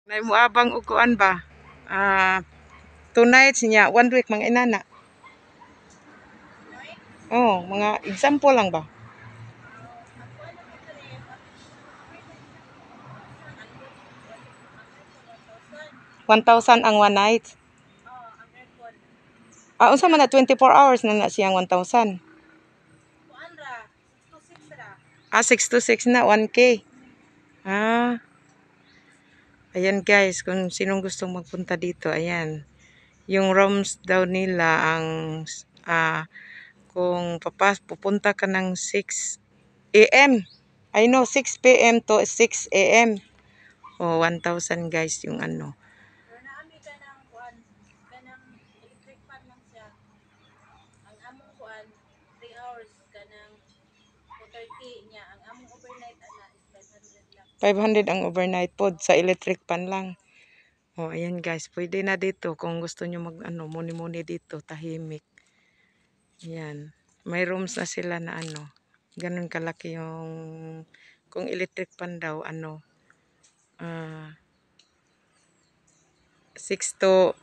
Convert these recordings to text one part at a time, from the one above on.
Nay mo abang uguan ba? 2 nights niya, 1 week mga inana. Oh, mga example lang ba? 1,000 ang 1 night. Unsa man na 24 hours na na siyang 1,000. 6 to 6 na 1K. Ah, ayan guys, kung sinong gustong magpunta dito, ayan. Yung rooms daw nila ang kung pupunta ka ng 6 AM. I know 6 PM to 6 AM. O 1,000 guys yung ano. Electric fan lang siya. Ang among kuan 3 hours kanang 230 niya. Ang among overnight ana is 500 lang. 500 ang overnight pod sa electric pan lang. Oh, ayan guys, pwede na dito kung gusto nyo mag ano, muni-muni dito, tahimik. Ayan. May rooms na sila na ano, ganun kalaki yung kung electric pan daw ano, 6 to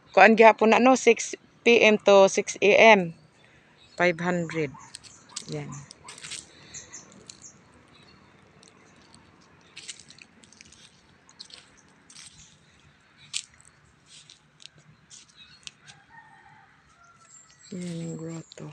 kuan gihapon na no, 6 PM to 6 AM. 500. Yan. Yan yung grotto.